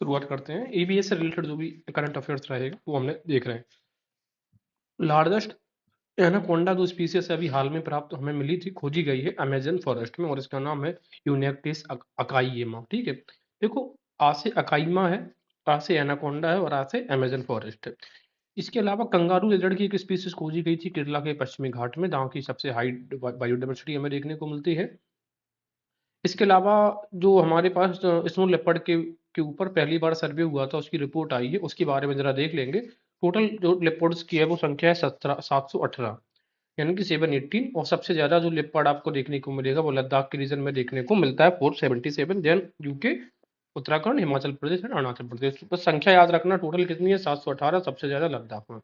शुरुआत करते हैं। ईवीएस से रिलेटेड जो भी करंट अफेयर्स रहेगा वो हमने देख रहे हैं। लार्जेस्ट एनाकोंडा जो स्पीसीज अभी हाल में प्राप्त हमें मिली थी, खोजी गई है अमेजन फॉरेस्ट में, और इसका नाम है यूनेक्टिस अकाइयेमा। ठीक है, देखो, आ से अकाइमा है, आ से एनाकोंडा है और आ से अमेजन फॉरेस्ट है। इसके अलावा कंगारू लिजर्ड की एक स्पीसीज खोजी गई थी केरला के पश्चिमी घाट में, जहाँ की सबसे हाई बायोडाइवर्सिटी हमें देखने को मिलती है। इसके अलावा जो हमारे पास स्नो लेपर्ड के ऊपर पहली बार सर्वे हुआ था, उसकी रिपोर्ट आई है, उसके बारे में जरा देख लेंगे। टोटल जो लेपर्ड्स की है वो संख्या है 718, यानी कि 718, और सबसे ज्यादा जो लेपर्ड आपको देखने को मिलेगा वो लद्दाख के रीजन में देखने को मिलता है 477, देन यूके, उत्तराखंड, हिमाचल प्रदेश और अरुणाचल प्रदेश। बस संख्या याद रखना, टोटल कितनी है 718, सबसे ज्यादा लद्दाख में।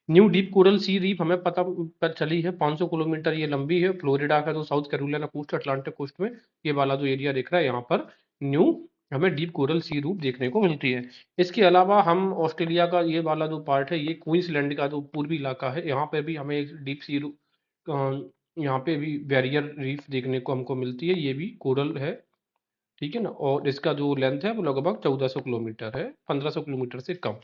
न्यू डीप कोरल सी रीफ हमें पता चली है, 500 किलोमीटर ये लंबी है, फ्लोरिडा का जो South Carolina coast, Atlantic coast में ये वाला जो एरिया दिख रहा है, यहाँ पर न्यू हमें डीप कोरल सी रूप देखने को मिलती है। इसके अलावा हम ऑस्ट्रेलिया का ये वाला जो पार्ट है, ये क्वींसलैंड का जो पूर्वी इलाका है, यहाँ पे भी हमें एक डीप सी यहाँ पे भी बैरियर रीफ देखने को हमको मिलती है, ये भी कोरल है। ठीक है ना, और इसका जो लेंथ है वो लगभग 1400 किलोमीटर है, 1500 किलोमीटर से कम।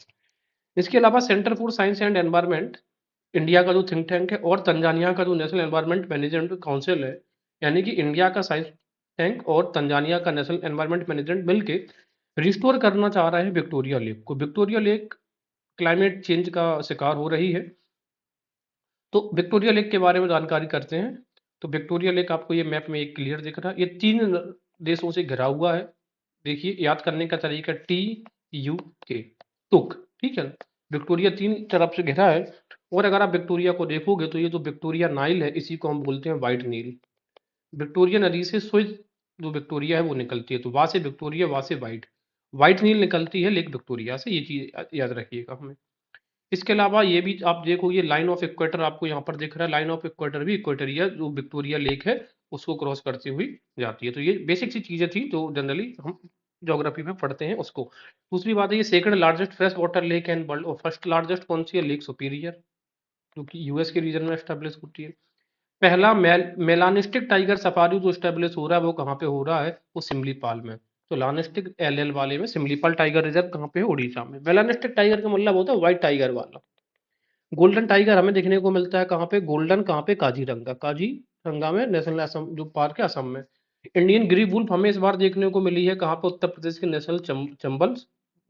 इसके अलावा centre for science and environment, India का जो थिंक टैंक है, और तंजानिया का जो नेशनल एनवायरनमेंट मैनेजमेंट काउंसिल है, यानी कि इंडिया का साइंस टैंक और तंजानिया का नेशनल एनवायरनमेंट मैनेजमेंट मिलके रिस्टोर करना चाह रहा है विक्टोरिया लेक को। विक्टोरिया लेक क्लाइमेट चेंज का शिकार हो रही है, तो विक्टोरिया लेक के बारे में जानकारी करते हैं। तो विक्टोरिया लेक आपको ये मैप में एक क्लियर दिख रहा है, ये 3 देशों से घिरा हुआ है। देखिए, याद करने का तरीका TUK, तुक, ठीक है। विक्टोरिया 3 तरफ से घिरा है, और अगर आप विक्टोरिया को देखोगे तो ये जो विक्टोरिया नाइल है, इसी को हम बोलते हैं व्हाइट नील। विक्टोरिया नदी से स्विच जो विक्टोरिया है वो निकलती है, तो वहां से विक्टोरिया, वहां से व्हाइट व्हाइट नील निकलती है लेक विक्टोरिया से, ये चीज याद रखिएगा हमें। इसके अलावा ये भी आप देखो, ये लाइन ऑफ इक्वेटर आपको यहाँ पर दिख रहा है, लाइन ऑफ इक्वेटर भी इक्वेटरिया जो विक्टोरिया लेक है उसको क्रॉस करती हुई जाती है। तो ये बेसिक सी चीजें थी जो जनरली हम ज्योग्राफी में पढ़ते हैं उसको। दूसरी बात है, ये second largest fresh water lake है इन वर्ल्ड, और फर्स्ट लार्जेस्ट कौन सी है, लेक सुपीरियर, जो कि यूएस के रीजन में एस्टेब्लिश होती है। पहला मेलानिस्टिक टाइगर सफारी जो स्टेब्लिश हो रहा है वो कहाँ पे हो रहा है, वो सिमलीपाल में। तो लानिस्टिक LL वाले में सिमलीपाल टाइगर रिजर्व कहाँ पे है, उड़ीसा में। मेलानिस्टिक टाइगर का मतलब होता है व्हाइट टाइगर वाला। गोल्डन टाइगर हमें देखने को मिलता है कहाँ पे, गोल्डन कहाँ पे, काजीरंगा, काजीरंगा में नेशनल असम जो पार्क है असम में। इंडियन ग्री वुल्फ हमें इस बार देखने को मिली है कहाँ पे, उत्तर प्रदेश के नेशनल चंबल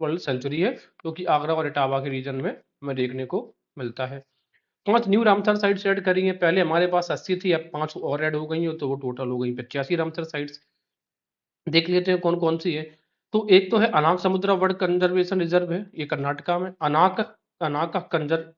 वर्ल्ड सेंचुरी है, जो कि आगरा और इटावा के रीजन में हमें देखने को मिलता है। 5 न्यू रामसर साइट्स ऐड करी है, पहले हमारे पास 80 थी, अब 5 और ऐड हो गई है, तो वो टोटल हो गई 85 रामसर साइट्स। देख लेते हैं कौन कौन सी है। तो एक तो है अनाक समुद्रा बर्ड कंजर्वेशन रिजर्व है, ये कर्नाटका में। अनाक अनाक कंजर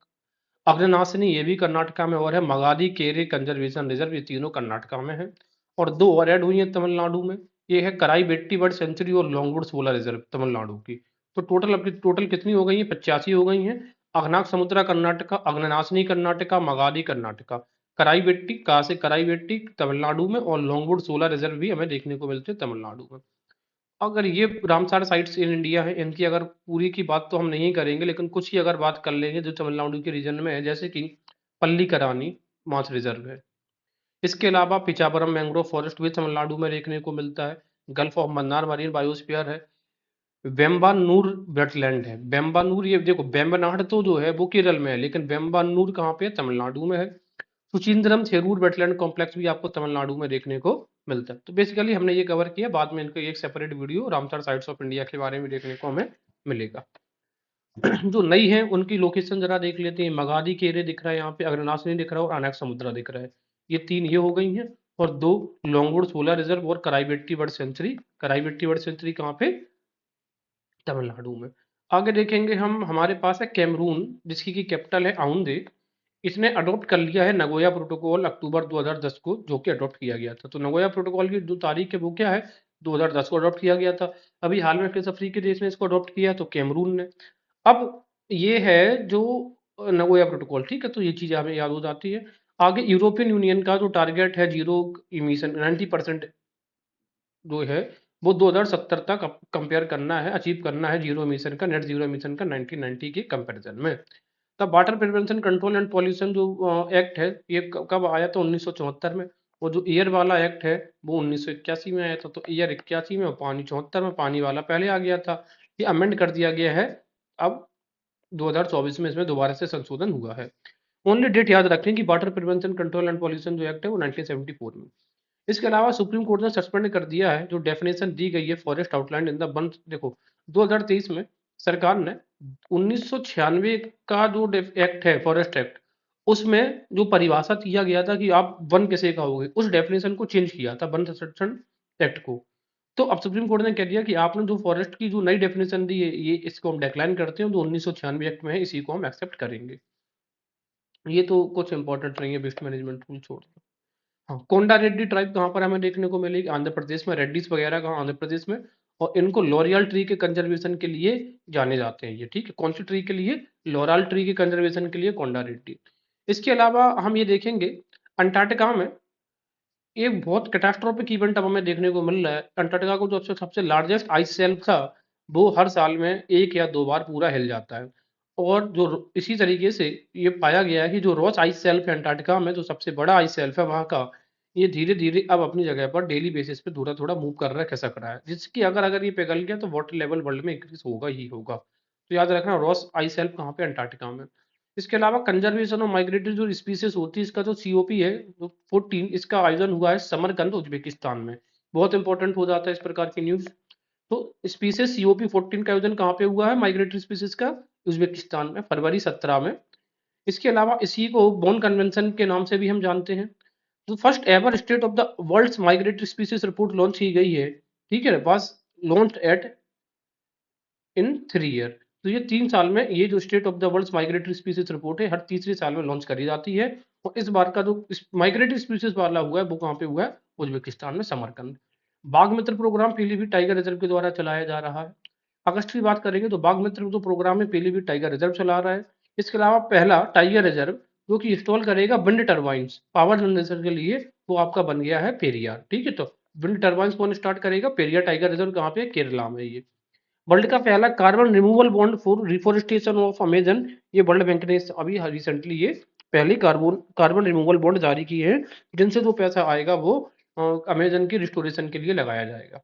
अग्रनाशनी, ये भी कर्नाटका में, और है मगादी केरे कंजर्वेशन रिजर्व, ये तीनों कर्नाटका में है। और 2 और ऐड हुई हैं तमिलनाडु में, ये है कराई बेट्टी बर्ड सेंचुरी और लॉन्गवुड सोलर रिजर्व तमिलनाडु की। तो टोटल अपनी टोटल कितनी हो गई है, 85 हो गई हैं। अगनाक समुद्रा कर्नाटका, अग्रनाशनी कर्नाटका, मगादी कर्नाटका, कराई बेट्टी, कहाँ से, कराई बेट्टी तमिलनाडु में, और लॉन्गवुड सोलर रिजर्व भी हमें देखने को मिलते हैं तमिलनाडु में। अगर ये रामसार साइट्स इन इंडिया है, इनकी अगर पूरी की बात तो हम नहीं करेंगे, लेकिन कुछ ही अगर बात कर लेंगे जो तमिलनाडु के रीजन में है, जैसे कि पल्लीकरानी माछ रिजर्व है। इसके अलावा पिचाबरम मैंग्रोव फॉरेस्ट भी तमिलनाडु में देखने को मिलता है। Gulf of Mannar marine biosphere है। वेम्बानूर वेटलैंड है, वेम्बानूर, ये देखो वेम्बनाड तो जो है वो केरल में है, लेकिन वेम्बानूर कहाँ पे है, तमिलनाडु में है। सुचिंद्रम थेरूर वेटलैंड कॉम्प्लेक्स भी आपको तमिलनाडु में देखने को मिलता है। तो बेसिकली हमने ये कवर किया, बाद में इनको एक separate video Ramsar sites of India के बारे में देखने को हमें मिलेगा। जो नई है उनकी लोकेशन जरा देख लेते हैं। मगादी केरे दिख रहा है यहाँ पे, अग्रनाशनी दिख रहा है, और अनेक समुद्रा दिख रहा है। ये 3 ये हो गई हैं, और 2 लॉन्गवुड सोलर रिजर्व और कराईबेट्टी बर्ड सेंचुरी। कराईबेट्टी बर्ड सेंचुरी कहाँ पे, तमिलनाडु में। आगे देखेंगे हम, हमारे पास है कैमरून, जिसकी की कैपिटल है आउंदे। इसने अडॉप्ट कर लिया है नगोया प्रोटोकॉल अक्टूबर 2010 को, जो कि अडॉप्ट किया गया था। तो नगोया प्रोटोकॉल की जो तारीख है वो क्या है, 2010 को अडॉप्ट किया गया था। अभी हाल में किस अफ्रीकी देश ने इसको अडॉप्ट किया, तो कैमरून ने। अब ये है जो नगोया प्रोटोकॉल, ठीक है, तो ये चीज हमें याद हो जाती है। आगे यूरोपियन यूनियन का जो टारगेट है जीरो इमिशन 90% जो है, वो 2070 तक कंपेयर करना है, अचीव करना है जीरो इमिशन का, नेट जीरो इमिशन का 1990 के कंपैरिजन में। तब water prevention control and pollution जो एक्ट है, ये कब आया था, 1974 में। और जो एयर वाला एक्ट है वो 1981 में आया था। तो एयर 81 में और पानी 74 में, पानी वाला पहले आ गया था। ये अमेंड कर दिया गया है। अब 2024 में इसमें दोबारा से संशोधन हुआ है। ओनली डेट याद रखें कि water prevention control and pollution जो एक्ट है वो 1974 में। इसके अलावा सुप्रीम कोर्ट ने सस्पेंड कर दिया है जो डेफिनेशन दी गई है forest outline in the one. देखो 2023 में सरकार ने 1996 का जो एक्ट है फॉरेस्ट एक्ट, उसमें जो परिभाषा किया गया था कि आप वन कैसे कहोगे, उस डेफिनेशन को चेंज किया था वन संरक्षण एक्ट को। तो अब सुप्रीम कोर्ट ने कह दिया कि आपने जो फॉरेस्ट की जो नई डेफिनेशन दी है ये इसको हम डिक्लाइन करते हैं, जो 1996 एक्ट में है इसी को हम एक्सेप्ट करेंगे। ये तो कुछ इंपॉर्टेंट नहीं है, वेस्ट मैनेजमेंट रूल छोड़ दो। हाँ, कोंडा रेड्डी ट्राइब कहाँ पर हमें देखने को मिलेगी? आंध्र प्रदेश में। रेड्डीज वगैरह कहाँ? आंध्र प्रदेश में। और इनको लॉरियल ट्री के कंजर्वेशन के लिए जाने जाते हैं ये, ठीक है। कौन सी ट्री के लिए? लॉरियल ट्री के कंजर्वेशन के लिए कोंडा रेड्डी। इसके अलावा हम ये देखेंगे अंटार्कटिका में एक बहुत कैटास्ट्रोफिक इवेंट अब हमें देखने को मिल रहा है। अंटार्कटिका को जो सबसे लार्जेस्ट आइस शेल्फ था वो हर साल में एक या दो बार पूरा हिल जाता है। और जो इसी तरीके से ये पाया गया है कि जो रॉस आइस शेल्फ है अंटार्कटिका में, जो सबसे बड़ा आइस शेल्फ है वहाँ का, ये धीरे धीरे अब अपनी जगह पर डेली बेसिस पे थोड़ा थोड़ा मूव कर रहा है, खिसक रहा है, जिसकी अगर अगर ये पिघल गया तो वाटर लेवल वर्ल्ड में इंक्रीज होगा ही होगा। तो याद रखना रॉस आइस शेल्फ कहाँ पे? अंटार्कटिका में। इसके अलावा कंजर्वेशन और माइग्रेटरी जो स्पीसीज होती है, इसका जो सीओपी है जो 14, इसका आयोजन हुआ है समरकंद उज्बेकिस्तान में। बहुत इंपॉर्टेंट हो जाता है इस प्रकार की न्यूज। तो स्पीसीज सीओपी 14 का आयोजन कहाँ पे हुआ है? माइग्रेटरी स्पीसीज का उज्बेकिस्तान में, फरवरी 17 में। इसके अलावा इसी को बोन कन्वेंशन के नाम से भी हम जानते हैं। तो first ever state of the world's migratory species report launch की गई है, ठीक है, was launched at in 3 year. तो ये 3 साल में ये जो state of the world's migratory species report है हर तीसरे साल में लॉन्च करी जाती है। और इस बार का जो माइग्रेटरी स्पीसीज वाला हुआ है वो कहाँ पे हुआ है? उज्बेकिस्तान में, समरकंद। बाघ मित्र प्रोग्राम पीलीभीत टाइगर रिजर्व के द्वारा चलाया जा रहा है। अगस्त की बात करेंगे तो बाघ मित्र जो प्रोग्राम है पीलीभीत टाइगर रिजर्व चला रहा है। इसके अलावा पहला टाइगर रिजर्व जो कि इंस्टॉल करेगा विंड टर्बाइंस पावर जनरेशन के लिए, वो आपका बन गया है पेरियार, ठीक है। तो विंड टर्बाइंस कौन स्टार्ट करेगा? पेरियार टाइगर रिजर्व कहाँ पे? केरला में। ये वर्ल्ड का पहला carbon removal bond for reforestation of Amazon, ये वर्ल्ड बैंक ने अभी रिसेंटली ये पहली कार्बन कार्बन रिमूवल बॉन्ड जारी की है, जिनसे जो पैसा आएगा वो अमेजन की रिस्टोरेशन के लिए लगाया जाएगा।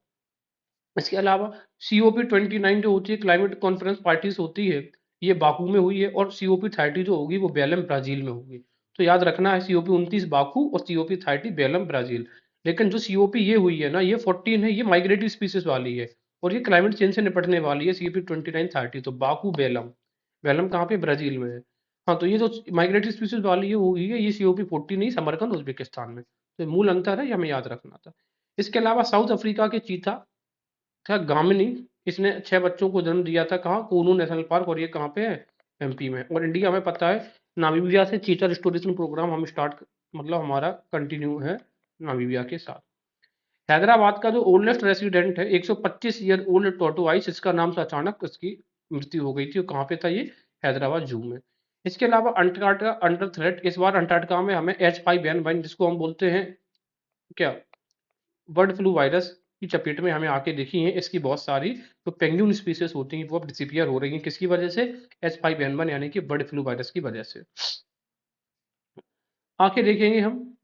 इसके अलावा COP29 जो होती है क्लाइमेट कॉन्फ्रेंस पार्टीज होती है, ये बाकू में हुई है। और COP30 जो होगी वो बेलम ब्राजील में होगी। तो याद रखना है COP29 बाकू और COP30 बेलम ब्राजील। लेकिन जो COP ये हुई है ना, ये 14 है, ये माइग्रेटरी स्पीसीज वाली है और ये क्लाइमेट चेंज से निपटने वाली है। COP29-30 तो बाकू बेलम, बेलम कहाँ पे? ब्राजील में है। हाँ, तो ये जो माइग्रेटरी स्पीसीज वाली है वो हुई है ये COP14 नहीं, समरकंद उज्बेकिस्तान में। तो मूल अंतर है, ये हमें याद रखना था। इसके अलावा साउथ अफ्रीका के चीता था गामिनी, इसने 6 बच्चों को जन्म दिया था। कहाँ? कूनू नेशनल पार्क, और ये कहाँ पे है? MP में। और इंडिया में पता है नामीबिया से चीता रिस्टोरेशन प्रोग्राम हम स्टार्ट, मतलब हमारा कंटिन्यू है नामीबिया के साथ। हैदराबाद का जो ओल्डेस्ट रेसिडेंट है 125 ईयर ओल्ड टोटोआइस, इसका नाम से अचानक इसकी मृत्यु हो गई थी। और कहाँ पे था ये? हैदराबाद जू में। इसके अलावा अंटार्कटिका अंडर थ्रेट, इस बार अंटार्कटिका में हमें H5N1 जिसको हम बोलते हैं क्या, बर्ड फ्लू वायरस की चपेट में हमें आके देखी हैं। इसकी बहुत सारी जो पेंगुइन स्पीसीज होती हैं वो अब डिसअपियर हो रही हैं। किसकी वजह से? H5N1 यानी कि बर्ड फ्लू वायरस की वजह से। आके देखेंगे हम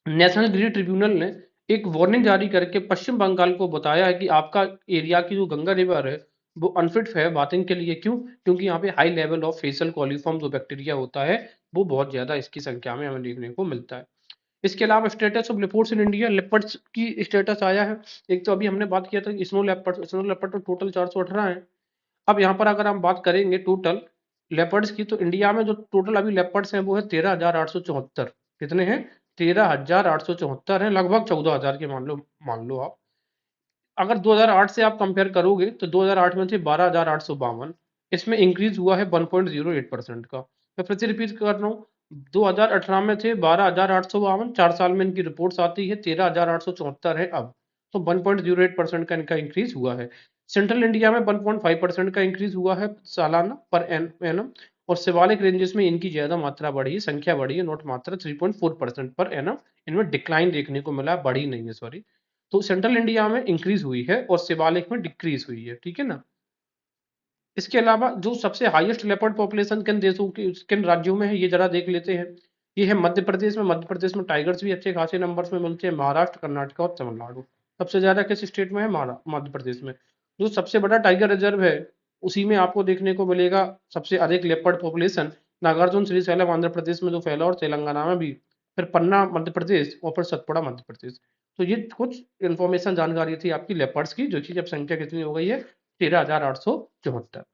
नेशनल ग्रीन ट्रिब्यूनल ने एक वार्निंग जारी करके पश्चिम बंगाल को बताया है कि आपका एरिया की जो गंगा रिवर है वो अनफिट है बाथिंग के लिए। क्यों? क्योंकि यहाँ पे high level of facial coliform जो बैक्टीरिया होता है वो बहुत ज्यादा इसकी संख्या में हमें देखने को मिलता है। इसके अलावा status of leopards in India, leopards की स्टेटस आया है। एक तो अभी हमने बात किया था कि स्नो लेपर्ड तो टोटल 418 है। अब यहाँ पर अगर हम बात करेंगे टोटल लेपर्ड्स की, तो इंडिया में जो टोटल अभी लेपर्ड्स हैं वो है 13,874। कितने हैं? 13,874 है, लगभग 14,000 के मान लो आप। अगर 2008 से आप कंपेयर करोगे तो 2008 में थे 12,852, इसमें इंक्रीज हुआ है 1.08% का। मैं फिर से रिपीट कर रहा हूँ, 2018 में थे 12,852, 4 साल में इनकी रिपोर्ट्स आती है 13,874 है अब। तो 1.08% का इनका इंक्रीज हुआ है। सेंट्रल इंडिया में 1.5% का इंक्रीज हुआ है सालाना पर एनम। और शिवालिक रेंजेस में इनकी ज्यादा मात्रा बढ़ी है, संख्या बढ़ी है, नोट मात्रा 3.4% पर एनम। इनमें डिक्लाइन देखने को मिला, बढ़ी नहीं है, सॉरी। तो सेंट्रल इंडिया में इंक्रीज हुई है और शिवालिक में डिक्रीज हुई है, ठीक है ना। इसके अलावा जो सबसे हाईएस्ट लेपर्ड पॉपुलेशन किन देशों की, किन राज्यों में है, ये जरा देख लेते हैं। ये है मध्य प्रदेश में। मध्य प्रदेश में टाइगर्स भी अच्छे खासे नंबर्स में मिलते हैं। महाराष्ट्र, कर्नाटक और तमिलनाडु। सबसे ज्यादा किस स्टेट में है? मध्य प्रदेश में। जो सबसे बड़ा टाइगर रिजर्व है उसी में आपको देखने को मिलेगा सबसे अधिक लेपर्ड पॉपुलेशन। नागार्जुन श्रीशैलम आंध्र प्रदेश में जो फैला और तेलंगाना में भी, फिर पन्ना मध्य प्रदेश और फिर सतपुड़ा मध्य प्रदेश। तो ये कुछ इन्फॉर्मेशन जानकारी थी आपकी लेपर्ड्स की, जो कि जब संख्या कितनी हो गई है 13,874।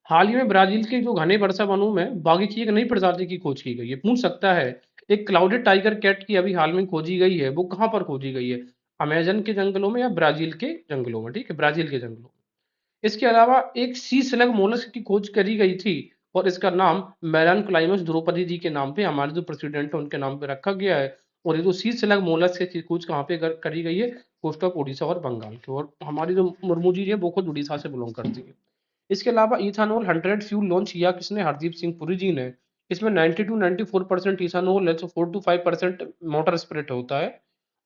हाल ही में ब्राजील के जो घने वर्षा वनों में बाघ की एक नई प्रजाति की खोज की गई है। पूछ सकता है एक क्लाउडेड टाइगर कैट की अभी हाल में खोजी गई है, वो कहाँ पर खोजी गई है, अमेजन के जंगलों में या ब्राजील के जंगलों में? ठीक है, ब्राजील के जंगलों में। इसके अलावा एक सी स्लग मोलस्क की खोज करी गई थी और इसका नाम मैलानक्लाइमस द्रौपदी जी के नाम पे, हमारे जो प्रेसिडेंट है उनके नाम पे रखा गया है। और ये जो सी स्लग मोलस्क की खोज कहाँ पे करी गई है? कोस्ट ऑफ उड़ीसा और बंगाल के। और हमारी जो मुर्मू जी है वो खुद उड़ीसा से बिलोंग करती है। इसके अलावा इथानॉल 100 फ्यूल लॉन्च किया किसने? हरदीप सिंह पुरी जी ने। इसमें 90 टू 94% इथानॉल है, तो 4 टू 5% मोटर स्पिरिट होता है।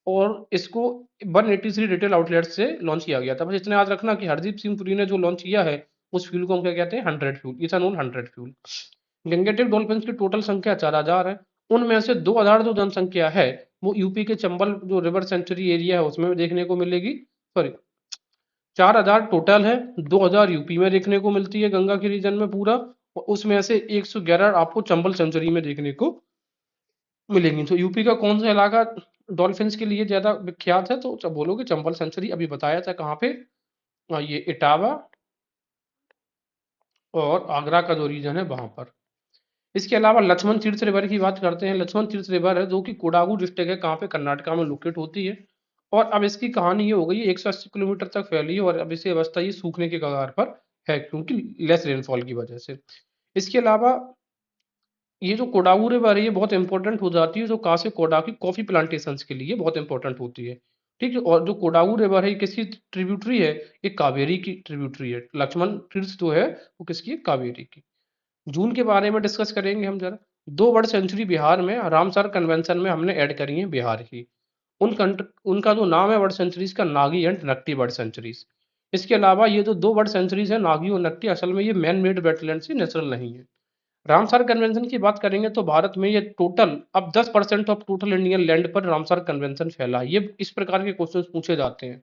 और इसको 183 रिटेल आउटलेट से लॉन्च किया गया था। बस इतना याद रखना कि हरदीप सिंह पुरी ने जो लॉन्च किया है उस फ्यूल को हम क्या कहते हैं? 100 fuel, ethanol 100 fuel. Gangetic dolphin की टोटल संख्या 4000 है। उनमें से 2000 जो जनसंख्या है वो यूपी के चंबल जो रिवर सेंचुरी एरिया है उसमें देखने को मिलेगी। सॉरी, 4000 टोटल है, 2000 यूपी में देखने को मिलती है गंगा के रीजन में पूरा, और उसमें से 111 आपको चंबल सेंचुरी में देखने को मिलेंगी। तो यूपी का कौन सा इलाका डॉल्फिन्स के लिए ज्यादा विख्यात है? तो जब बोलोगे चंबल सेंचुरी, अभी बताया था कहाँ पे, ये इटावा और आगरा का जो रीजन है वहां पर। इसके अलावा लक्ष्मण तीर्थ रिवर की बात करते हैं। लक्ष्मण तीर्थ रिवर है जो कि कोडागू डिस्ट्रिक्ट है, कहाँ पे? कर्नाटका में लोकेट होती है। और अब इसकी कहानी ये हो गई है 180 किलोमीटर तक फैली है और अब इसे अवस्था ये सूखने के कगार पर है, क्योंकि लेस रेनफॉल की वजह से। इसके अलावा ये जो कोडागू रिवर है ये बहुत इंपॉर्टेंट हो जाती है, जो कहाँ से? कोडा की कॉफी प्लांटेशंस के लिए बहुत इंपॉर्टेंट होती है। ठीक है, और जो कोडागू रिवर है ये किसकी ट्रिब्यूटरी है? ये कावेरी की ट्रिब्यूटरी है। लक्ष्मण तीर्थ जो है वो किसकी है? कावेरी की। जून के बारे में डिस्कस करेंगे हम जरा। 2 बर्ड सेंचुरी बिहार में रामसर कन्वेंशन में हमने ऐड करी है बिहार की। उनका जो नाम है वर्ड सेंचुरीज का, नागी एंड नक्टी बर्ड सेंचुरीज। इसके अलावा ये जो 2 बर्ड सेंचुरीज है नागी और नक्टी, असल में ये मैन मेड वेटलैंड से नेचुरल नहीं है। रामसर कन्वेंशन की बात करेंगे तो भारत में ये टोटल अब 10% ऑफ टोटल इंडियन लैंड पर रामसर कन्वेंशन फैला है। ये इस प्रकार के क्वेश्चन पूछे जाते हैं।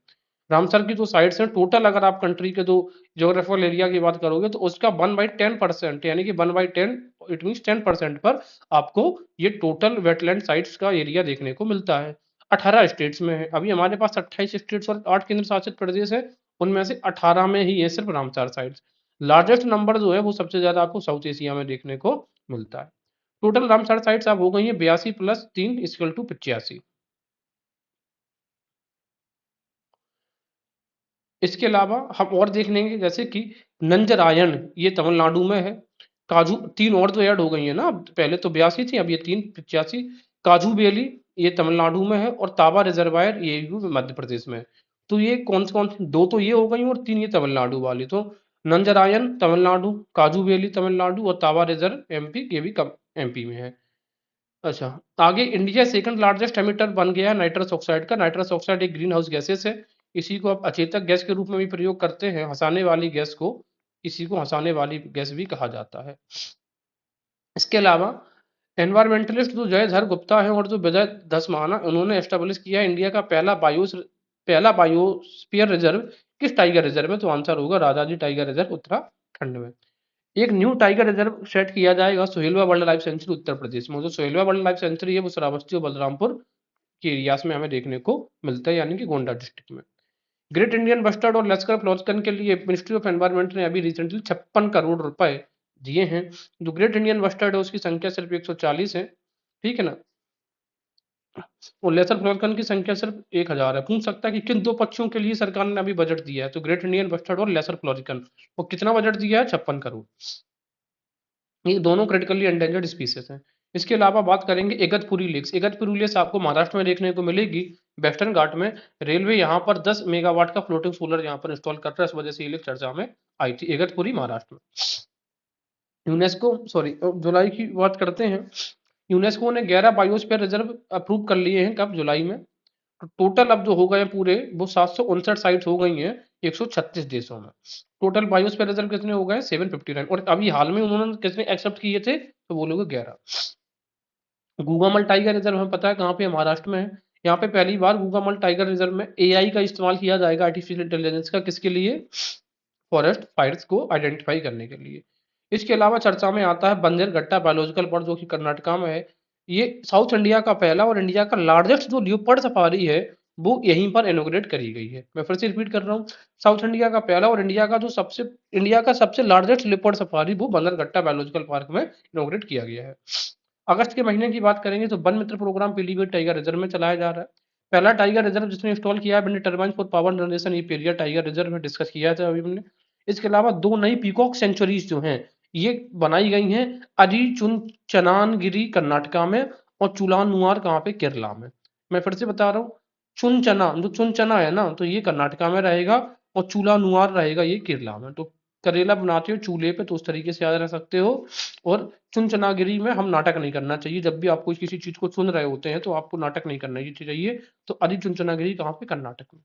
रामसर की जो साइट्स हैं टोटल, अगर आप कंट्री के जो ज्योग्राफिकल एरिया की बात करोगे तो उसका 1/10%, यानी कि 1/10, इट मीन 10% पर आपको ये टोटल वेटलैंड साइट्स का एरिया देखने को मिलता है। 18 स्टेट्स में है। अभी हमारे पास 28 स्टेट्स और 8 केंद्र शासित प्रदेश है, उनमें से 18 में ही है सिर्फ रामसर साइट्स। लार्जेस्ट नंबर जो है वो सबसे ज्यादा आपको साउथ एशिया में देखने को मिलता है। टोटल रामसर साइट्स आप हो गई है 82 + 3 = 85। इसके अलावा हम और देख लेंगे जैसे कि नंजरायण, ये तमिलनाडु में है। काजू, 3 और तो ऐड हो गई है ना, अब पहले तो 82 थी, अब ये 3 85। काजू बेली, ये तमिलनाडु में है। और तावा रिजर्वायर, ये भी मध्य प्रदेश में है। तो ये कौन सी? 2 तो ये हो गई और 3 ये तमिलनाडु वाली। तो नंजरायण तमिलनाडु, काजू बेली तमिलनाडु और तावा रिजर्व एमपी, ये भी कम एमपी में है। अच्छा, आगे इंडिया सेकंड लार्जेस्ट एमिटर बन गया है नाइट्रस ऑक्साइड का। नाइट्रस ऑक्साइड एक ग्रीन हाउस गैसेस है। इसी को आप अचेतक गैस के रूप में भी प्रयोग करते हैं, हंसाने वाली गैस को, इसी को हंसाने वाली गैस भी कहा जाता है। इसके अलावा एनवायरमेंटलिस्ट जो जय धर गुप्ता है और जो विजय धसमाना, उन्होंने एस्टेब्लिश किया इंडिया का पहला बायोस्फीयर रिजर्व किस टाइगर रिजर्व में? तो आंसर होगा राजाजी टाइगर रिजर्व, उत्तराखंड में। एक न्यू टाइगर रिजर्व सेट किया जाएगा Sohelwa wild life sanctuary Uttar Pradesh में। जो सोहेलवा वाइल्ड लाइफ सेंचुरी है वो श्रावस्ती और बलरामपुर के एरियाज में हमें देखने को मिलता है, यानी कि गोंडा डिस्ट्रिक्ट में। ग्रेट इंडियन बस्टर्ड और लश्कर फ्लोरिकन के लिए मिनिस्ट्री ऑफ एनवायरमेंट ने अभी रिसेंटली 56 करोड़ रुपए दिए हैं। जो ग्रेट इंडियन बस्टर्ड है उसकी संख्या सिर्फ 140 है, ठीक है ना। और लेसर फ्लोरिकन की संख्या सिर्फ 1000 है। पूछ सकता है कि किन 2 पक्षियों के लिए सरकार ने अभी बजट दिया है? तो ग्रेट इंडियन बस्टर्ड और लेसर फ्लोरिकन। और कितना बजट दिया है? 56 करोड़। ये दोनों क्रिटिकली एंडेंजर्ड स्पीसीज हैं। इसके अलावा बात करेंगे इगतपुरी लेक्स। इगतपुरी लेक्स आपको महाराष्ट्र में देखने को मिलेगी, वेस्टर्न घाट में। रेलवे यहाँ पर 10 मेगावाट का फ्लोटिंग सोलर यहाँ पर इंस्टॉल कर रहा है, इस वजह से ये लेक चर्चा में आई थी। इगतपुरी महाराष्ट्र में। यूनेस्को, सॉरी, जुलाई की बात करते हैं। यूनेस्को ने 11 बायोस्फीयर रिजर्व अप्रूव कर लिए हैं, कब? जुलाई में। तो टोटल अब जो हो गए पूरे वो 759 साइट्स हो गई हैं 136 देशों में। टोटल बायोस्फीयर रिजर्व कितने हो गए? 759। और अभी हाल में उन्होंने कितने एक्सेप्ट किए थे? तो वो लोग 11। गूगामल टाइगर रिजर्व हमें पता है कहाँ पे है, महाराष्ट्र में है। यहाँ पे पहली बार गूगामल टाइगर रिजर्व में एआई का इस्तेमाल किया जाएगा, आर्टिफिशियल इंटेलिजेंस का, किसके लिए? फॉरेस्ट फायर्स को आइडेंटिफाई करने के लिए। इसके अलावा चर्चा में आता है बंजरघट्टा बायोलॉजिकल पार्क, जो कि कर्नाटका में है। ये साउथ इंडिया का पहला और इंडिया का लार्जेस्ट जो लियोपर्ड सफारी है वो यहीं पर इनोग्रेट करी गई है। मैं फिर से रिपीट कर रहा हूँ, साउथ इंडिया का पहला और इंडिया का सबसे लार्जेस्ट लियोपर्ड सफारी वो बंदरघट्टा बायोलॉजिकल पार्क में इनोग्रेट किया गया है। अगस्त के महीने की बात करेंगे तो वन मित्र प्रोग्राम पीलीभीत टाइगर रिजर्व में चलाया जा रहा है। पहला टाइगर रिजर्व जिसने इंस्टॉल किया है wind turbine for power generation, ये पेरिया टाइगर रिजर्व में डिस्कस किया था अभी हमने। इसके अलावा दो नई पीकॉक सेंचुरीज जो हैं ये बनाई गई हैं, अरिचुनचनानगिरी कर्नाटका में और चुलानुआर कहाँ पे? केरला में। मैं फिर से बता रहा हूँ, चुनचना जो चुनचना है ना तो ये कर्नाटका में रहेगा और चूलानुआर रहेगा ये केरला में। तो करेला बनाते हो चूल्हे पे तो उस तरीके से याद रख सकते हो। और चुनचनागिरी में हम नाटक नहीं करना चाहिए, जब भी आपको किसी चीज को सुन रहे होते हैं तो आपको नाटक नहीं करना चाहिए। तो अरि चुनचनागिरी कहाँ पे? कर्नाटक में।